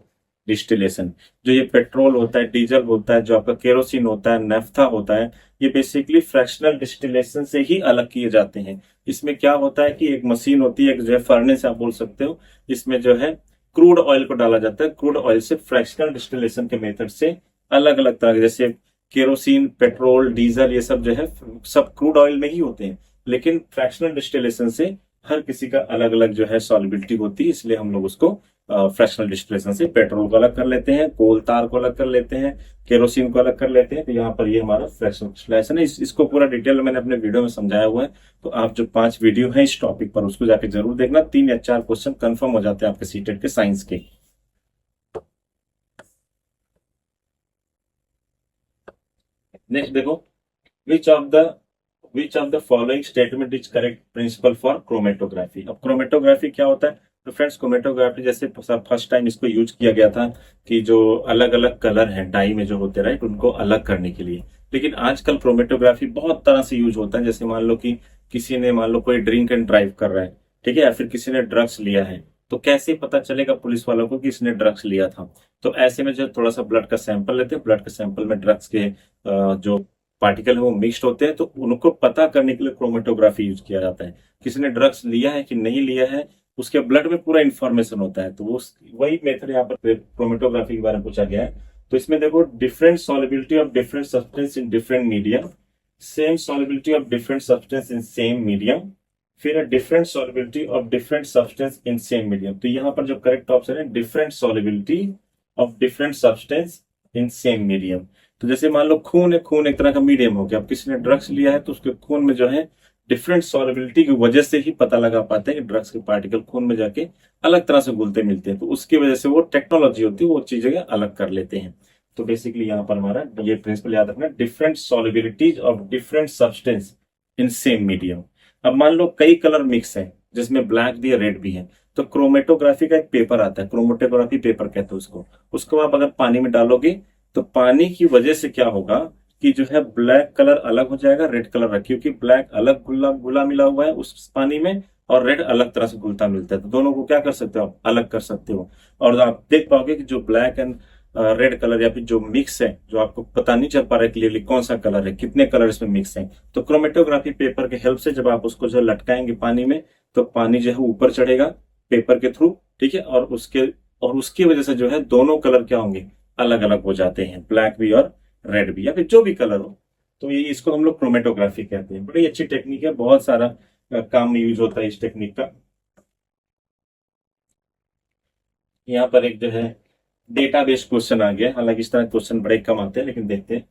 डिस्टिलेशन। जो ये पेट्रोल होता है, डीजल होता है, जो आपका केरोसिन होता है, नेफ्था होता है, ये बेसिकली फ्रैक्शनल डिस्टिलेशन से ही अलग किए जाते हैं। इसमें क्या होता है कि एक मशीन होती है, एक जो है फर्नेस आप बोल सकते हो, इसमें जो है क्रूड ऑयल को डाला जाता है। क्रूड ऑयल से फ्रैक्शनल डिस्टिलेशन के मेथड से अलग अलग तरह के, जैसे केरोसिन, पेट्रोल, डीजल, ये सब जो है सब क्रूड ऑयल में ही होते हैं, लेकिन फ्रैक्शनल डिस्टिलेशन से हर किसी का अलग अलग जो है सॉलिबिलिटी होती है, इसलिए हम लोग उसको फ्रैक्शनल डिस्टिलेशन से पेट्रोल को अलग कर लेते हैं, कोल तार को अलग कर लेते हैं, केरोसिन को अलग कर लेते हैं। तो यहाँ पर ये हमारा फ्रैक्शनल डिस्टिलेशन है। इसको पूरा डिटेल में मैंने अपने वीडियो में समझाया हुआ है, तो आप जो 5 वीडियो है इस टॉपिक पर, उसको जाके जरूर देखना। 3 या 4 क्वेश्चन कंफर्म हो जाते हैं आपके सीटेट के साइंस के। नेक्स्ट देखो, which of the following statement is correct principle for chromatography. अब क्रोमेटोग्राफी क्या होता है, तो फ्रेंड्स क्रोमेटोग्राफी जैसे फर्स्ट टाइम इसको यूज किया गया था कि जो अलग अलग कलर हैं डाई में जो होते हैं, राइट, उनको अलग करने के लिए। लेकिन आजकल क्रोमेटोग्राफी बहुत तरह से यूज होता है। जैसे मान लो कि किसी ने, मान लो कोई ड्रिंक एंड ड्राइव कर रहा है, ठीक है, या फिर किसी ने ड्रग्स लिया है, तो कैसे पता चलेगा पुलिस वालों को कि इसने ड्रग्स लिया था। तो ऐसे में जो थोड़ा सा ब्लड का सैंपल लेते हैं, ब्लड के सैंपल में ड्रग्स के जो पार्टिकल है वो मिक्स्ड होते हैं, तो उनको पता करने के लिए क्रोमेटोग्राफी यूज किया जाता है। किसी ने ड्रग्स लिया है कि नहीं लिया है, उसके ब्लड में पूरा इंफॉर्मेशन होता है। तो वही मेथड यहाँ पर क्रोमेटोग्राफी के बारे में पूछा गया है। तो इसमें देखो, different solubility of different substance in different medium, same solubility of different substance in same medium, फिर different solubility of different substance in same medium. तो यहाँ पर जो करेक्ट ऑप्शन है, different solubility of different substance in same medium. तो जैसे मान लो खून है, खून एक तरह का मीडियम हो गया। अब किसी ने ड्रग्स लिया है, तो उसके खून में जो है डिफरेंट सॉलिबिलिटी की वजह से ही पता लगा पाते हैं कि ड्रग्स के पार्टिकल खून में जाके अलग तरह से घुलते मिलते हैं। तो उसकी वजह से वो टेक्नोलॉजी होती है, वो चीजें अलग कर लेते हैं। तो बेसिकली यहाँ पर हमारा ये प्रिंसिपल याद रखना, different solubilities of different substance in same medium. अब मान लो कई कलर मिक्स है, जिसमें ब्लैक भी है, रेड भी है, तो क्रोमेटोग्राफी का एक पेपर आता है, क्रोमेटोग्राफी पेपर कहते हैं उसको। उसको आप अगर पानी में डालोगे, तो पानी की वजह से क्या होगा कि जो है ब्लैक कलर अलग हो जाएगा, रेड कलर रख, क्योंकि ब्लैक अलग घुला घुला मिला हुआ है उस पानी में, और रेड अलग तरह से घुलता मिलता है, तो दोनों को क्या कर सकते हो आप, अलग कर सकते हो। और आप देख पाओगे कि जो ब्लैक एंड रेड कलर या फिर जो मिक्स है, जो आपको पता नहीं चल पा रहा है क्लियरली कौन सा कलर है, कितने कलर इसमें मिक्स हैं, तो क्रोमेटोग्राफी पेपर के हेल्प से जब आप उसको जो लटकाएंगे पानी में, तो पानी जो है ऊपर चढ़ेगा पेपर के थ्रू, ठीक है, और उसकी वजह से जो है दोनों कलर क्या होंगे, अलग अलग हो जाते हैं, ब्लैक भी और रेड भी, या फिर जो भी कलर हो। तो ये इसको हम लोग क्रोमेटोग्राफी कहते हैं। बड़ी अच्छी टेक्निक है, बहुत सारा काम में यूज होता है इस टेक्निक का। यहाँ पर एक जो है डेटाबेस क्वेश्चन आ गया, हालांकि इस तरह क्वेश्चन बड़े कम आते हैं, लेकिन देखते हैं।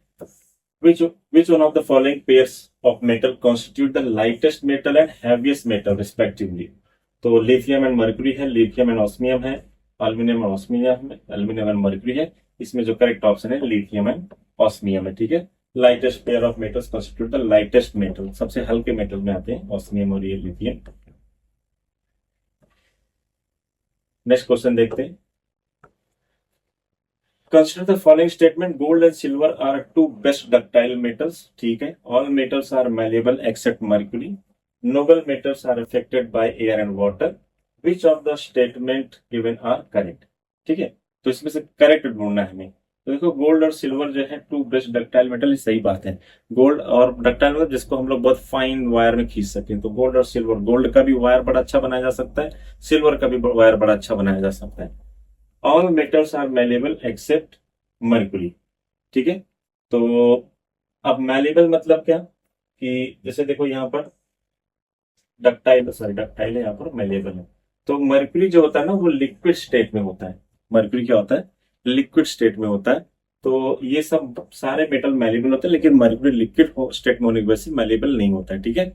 Which one of the following pairs of metal constitute the lightest metal and heaviest metal respectively? तो लिथियम एंड मर्क्यूरी है, लिथियम एंड ऑस्मियम है, एल्यूमिनियम एंड ऑस्मियम है, एल्यूमिनियम एंड मर्क्यूरी है। इसमें जो करेक्ट ऑप्शन है लिथियम एंड ऑस्मियम है, ठीक है। Lightest pair of metals constitute the lightest metal, सबसे हल्के मेटल में आते हैं ऑस्मियम और ये लिथियम। नेक्स्ट क्वेश्चन देखते हैं। Consider the following statement: gold and silver are two best ductile metals. ठीक है। All metals are malleable except mercury. Noble metals are affected by air and water. Which of the statement given are correct? ठीक है, तो इसमें से correct ढूंढना है हमें। तो देखो गोल्ड और सिल्वर जो है टू बेस्ट डक्टाइल मेटल, सही बात है। गोल्ड और डक्टाइल मतलब जिसको हम लोग बहुत फाइन वायर में खींच सकते हैं, तो गोल्ड और सिल्वर, गोल्ड का भी वायर बड़ा अच्छा बनाया जा सकता है, सिल्वर का भी वायर बड़ा अच्छा बनाया जा सकता है। All metals are malleable except mercury, ठीक है। तो अब मेलेबल मतलब क्या, कि जैसे देखो यहाँ पर डक्टाइल है, यहाँ पर मेलेबल है। तो मर्क्यूरी जो होता है ना वो लिक्विड स्टेट में होता है। मर्क्यूरी क्या होता है, लिक्विड स्टेट में होता है। तो ये सब सारे मेटल मेलेबल होते हैं, लेकिन मर्क्यूरी लिक्विड स्टेट में होने की वजह से मेलेबल नहीं होता है, ठीक है।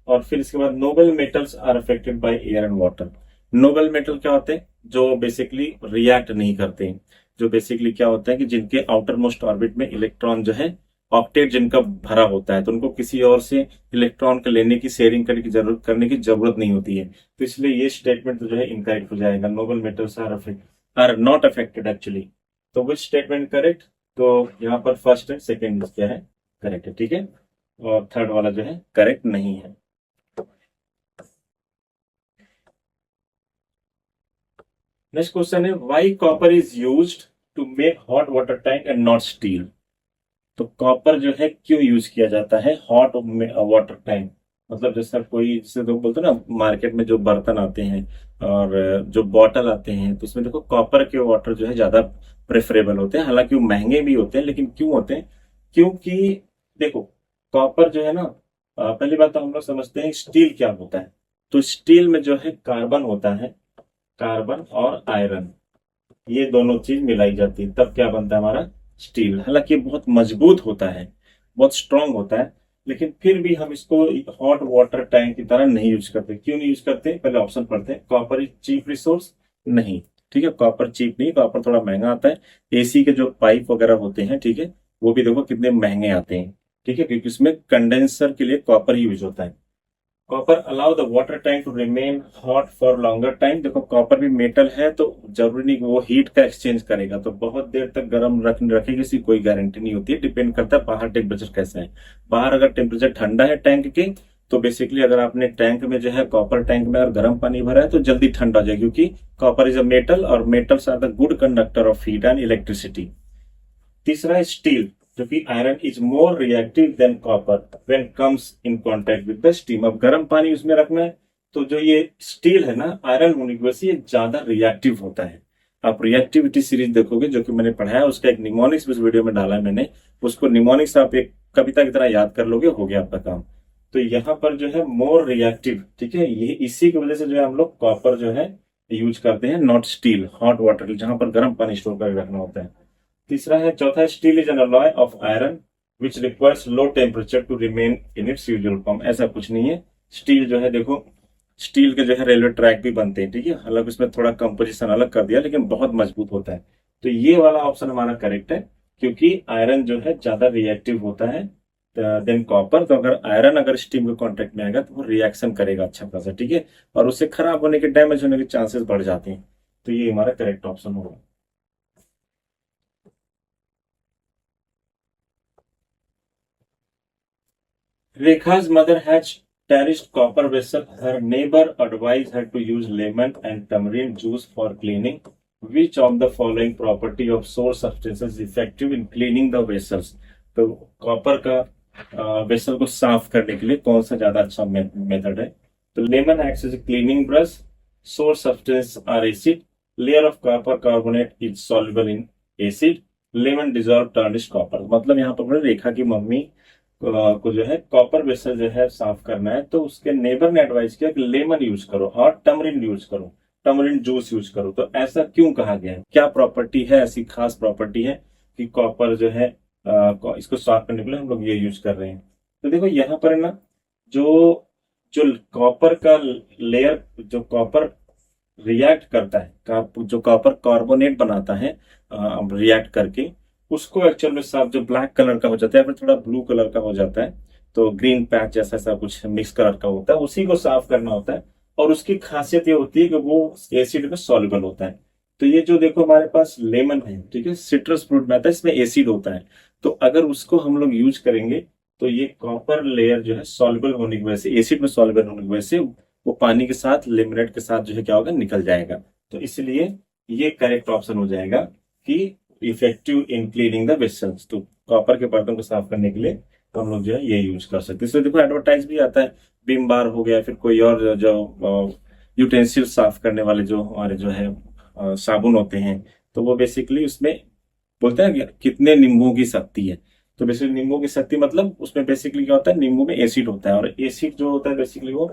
और फिर इसके बाद noble metals are affected by air and water. Noble metal क्या होते हैं, जो बेसिकली रिएक्ट नहीं करते हैं, जो बेसिकली क्या होता है कि जिनके आउटर मोस्ट ऑर्बिट में इलेक्ट्रॉन जो है ऑक्टेट जिनका भरा होता है, तो उनको किसी और से इलेक्ट्रॉन का लेने की, शेयरिंग करने की जरूरत नहीं होती है। तो इसलिए ये स्टेटमेंट तो जो है इनकरेक्ट हो जाएगा। Noble metals are not affected actually. तो विच स्टेटमेंट करेक्ट, तो यहाँ पर फर्स्ट है, सेकेंड क्या है, करेक्ट है, ठीक है, और थर्ड वाला जो है करेक्ट नहीं है। नेक्स्ट क्वेश्चन है why copper is used to make hot water tank and not steel. तो कॉपर जो है क्यों यूज किया जाता है हॉट वाटर टैंक, मतलब जैसे कोई, जैसे लोग बोलते हैं ना मार्केट में जो बर्तन आते हैं और जो बॉटल आते हैं, तो उसमें देखो कॉपर के वाटर जो है ज्यादा प्रेफरेबल होते हैं। हालांकि वो महंगे भी होते हैं, लेकिन क्यों होते हैं, क्योंकि देखो कॉपर जो है ना, पहली बात तो हम लोग समझते हैं स्टील क्या होता है। तो स्टील में जो है कार्बन होता है, कार्बन और आयरन, ये दोनों चीज मिलाई जाती है, तब क्या बनता है हमारा स्टील। हालांकि ये बहुत मजबूत होता है, बहुत स्ट्रांग होता है, लेकिन फिर भी हम इसको हॉट वाटर टैंक की तरह नहीं यूज करते। क्यों नहीं यूज करते, पहले ऑप्शन पढ़ते हैं। कॉपर इज चीप रिसोर्स, नहीं, ठीक है, कॉपर चीप नहीं, कॉपर थोड़ा महंगा आता है। एसी के जो पाइप वगैरह होते हैं, ठीक है, वो भी देखो कितने महंगे आते हैं, ठीक है, क्योंकि उसमें कंडेंसर के लिए कॉपर ही यूज होता है। Copper allow the water tank to remain hot for longer time. देखो कॉपर भी मेटल है, तो जरूरी नहीं कि वो हीट का एक्सचेंज करेगा, तो बहुत देर तक गर्म रखेगी, इसकी कोई गारंटी नहीं होती है। डिपेंड करता है बाहर टेम्परेचर कैसा है। बाहर अगर टेम्परेचर ठंडा है टैंक के, तो बेसिकली अगर आपने टैंक में जो है कॉपर टैंक में अगर गर्म पानी भरा है तो जल्दी ठंडा हो जाए, क्योंकि कॉपर इज अ मेटल और metals are the good conductor of heat and electricity. तीसरा है स्टील, जो कि iron is more reactive than copper when comes in contact with the steam. अब गर्म पानी उसमें रखना है, तो जो ये स्टील है ना, आयरन होने की वजह से ये ज्यादा रिएक्टिव होता है। आप रिएक्टिविटी सीरीज देखोगे जो कि मैंने पढ़ाया, उसका एक निमोनिक्स इस वीडियो में डाला है मैंने, उसको निमोनिक्स आप एक कविता की तरह याद कर लोगे, हो गया आपका काम। तो यहाँ पर जो है मोर रिएक्टिव, ठीक है, ये इसी की वजह से जो है हम लोग कॉपर जो है यूज करते हैं, नॉट स्टील, हॉट वाटर, जहां पर गर्म पानी स्टोर करके रखना होता है। तीसरा है, चौथा है steel is an alloy of iron which requires low temperature to remain in its usual form. ऐसा कुछ नहीं है, स्टील जो है देखो, स्टील के जो है रेलवे ट्रैक भी बनते हैं, ठीक है, हालांकि उसमें थोड़ा कंपोजिशन अलग कर दिया, लेकिन बहुत मजबूत होता है। तो ये वाला ऑप्शन हमारा करेक्ट है, क्योंकि आयरन जो है ज्यादा रिएक्टिव होता है देन कॉपर। तो अगर आयरन अगर स्टीम के कॉन्टेक्ट में आएगा तो वो रिएक्शन करेगा अच्छा खासा, ठीक है, और उससे खराब होने के, डैमेज होने के चांसेस बढ़ जाते हैं। तो ये हमारा करेक्ट ऑप्शन होगा। Rekha's mother had cherished copper vessel. Her neighbor advised her to use lemon and tamarind juice for cleaning. Which of the following property of source substance is effective in cleaning the vessels? तो copper का vessel को साफ करने के लिए कौन सा ज्यादा अच्छा मेथड है? तो lemon acts as a cleaning brush, sour substance are acid, layer of copper carbonate is soluble in acid, lemon dissolve tarnish copper. मतलब यहाँ पर रेखा की मम्मी को जो है कॉपर वेसल जो है साफ करना है, तो उसके नेबर ने एडवाइस किया कि लेमन यूज करो और टमरिन यूज करो, टमरिन जूस यूज करो। तो ऐसा क्यों कहा गया है? क्या प्रॉपर्टी है, ऐसी खास प्रॉपर्टी है कि कॉपर जो है इसको साफ करने के लिए हम लोग ये यूज कर रहे हैं? तो देखो यहाँ पर है ना, जो जो कॉपर का लेयर, जो कॉपर रिएक्ट करता है, जो कॉपर कार्बोनेट बनाता है रिएक्ट करके, उसको एक्चुअल में साफ जो ब्लैक कलर का हो जाता है या फिर थोड़ा ब्लू कलर का हो जाता है, तो ग्रीन पैच जैसा सा कुछ मिक्स कलर का होता है, उसी को साफ करना होता है। और उसकी खासियत ये होती है कि वो एसिड में सॉल्युबल होता है। तो ये जो देखो हमारे पास लेमन है, ठीक है, सिट्रस फ्रूट में आता है, इसमें एसिड होता है। तो अगर उसको हम लोग यूज करेंगे तो ये कॉपर लेयर जो है सॉल्युबल होने की वजह से, एसिड में सॉल्युबल होने की वजह से वो पानी के साथ, लेमिनेट के साथ जो है क्या होगा, निकल जाएगा। तो इसलिए ये करेक्ट ऑप्शन हो जाएगा कि effective in cleaning the vessels. तो कॉपर के बर्तन को साफ करने के लिए तो हम लोग जो है ये यूज कर सकते हैं। इसलिए देखो एडवर्टाइज भी आता है, विम बार हो गया, फिर कोई और जो यूटेंसिल साफ करने वाले जो हमारे जो है साबुन होते हैं, तो वो बेसिकली उसमें बोलते हैं कि कितने नींबुओं की शक्ति है। तो बेसिकली नींबू की शक्ति मतलब उसमें बेसिकली क्या होता है, नींबू में एसिड होता है, और एसिड जो होता है बेसिकली वो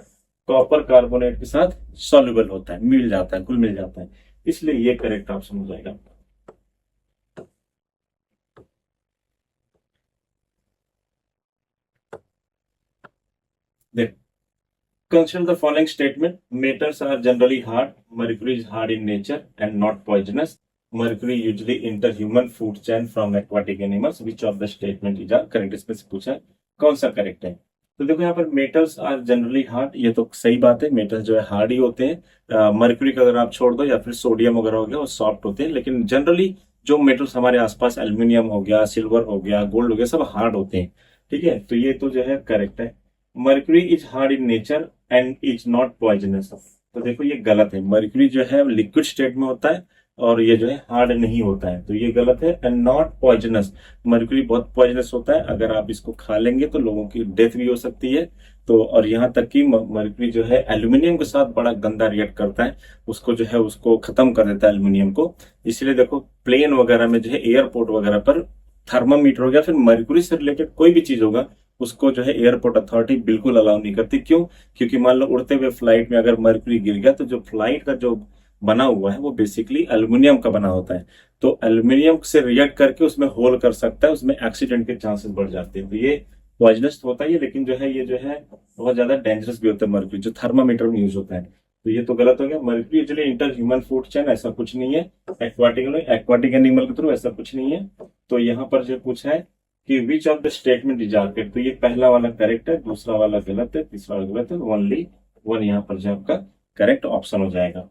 कॉपर कार्बोनेट के साथ सॉल्युबल होता है, मिल जाता है, घुल मिल जाता है। इसलिए ये करेक्ट ऑप्शन हो जाएगा। देख, consider the following statement. Metals are generally hard. Mercury is hard in nature and not poisonous. Mercury usually enter human food chain from aquatic animals. Which of the statement is correct? इसमें से पूछा है कौन सा correct है। तो देखो यहाँ पर मेटल्स आर जनरली हार्ड, ये तो सही बात है, मेटल्स जो है हार्ड ही होते हैं। मर्क्यूरी का अगर आप छोड़ दो या फिर सोडियम वगैरह हो गया, वो सॉफ्ट होते हैं। लेकिन जनरली जो मेटल्स हमारे आसपास, एल्यूमिनियम हो गया, सिल्वर हो गया, गोल्ड हो गया, सब हार्ड होते हैं। ठीक है, तो ये तो जो है करेक्ट है। Mercury is hard in nature and is not poisonous. तो देखो ये गलत है, मर्क्यूरी जो है लिक्विड स्टेट में होता है और ये जो है हार्ड नहीं होता है, तो ये गलत है। एंड नॉट पॉइजनस, मर्क्यूरी बहुत पॉइजनस होता है, अगर आप इसको खा लेंगे तो लोगों की डेथ भी हो सकती है। तो और यहाँ तक कि मर्क्यूरी जो है एल्यूमिनियम के साथ बड़ा गंदा रिएक्ट करता है, उसको जो है उसको खत्म कर देता है एल्यूमिनियम को। इसलिए देखो प्लेन वगैरह में जो है, एयरपोर्ट वगैरह पर थर्मामीटर हो गया, फिर मर्क्यूरी से रिलेटेड कोई भी चीज होगा, उसको जो है एयरपोर्ट अथॉरिटी बिल्कुल अलाउ नहीं करती। क्यों? क्योंकि मान लो उड़ते हुए फ्लाइट में अगर मर्क्यूरी गिर गया, तो जो फ्लाइट का जो बना हुआ है वो बेसिकली एल्यूमिनियम का बना होता है, तो एल्यूमिनियम से रिएक्ट करके उसमें होल कर सकता है, उसमें एक्सीडेंट के चांसेस बढ़ जाते हैं। तो ये पॉइजनस होता है ये, लेकिन जो है ये जो है बहुत ज्यादा डेंजरस भी होता है मर्क्यूरी, जो थर्मामीटर में यूज होता है। तो ये तो गलत हो गया। Mercury usually inter human food chain, ऐसा कुछ नहीं है। एक्वाटिक एनिमल के थ्रू ऐसा कुछ नहीं है। तो यहाँ पर जो पूछा है कि विच of the statement is correct, तो ये पहला वाला करेक्ट है, दूसरा वाला गलत है, तीसरा वाला गलत है, ओनली वन यहाँ पर जो आपका करेक्ट ऑप्शन हो जाएगा।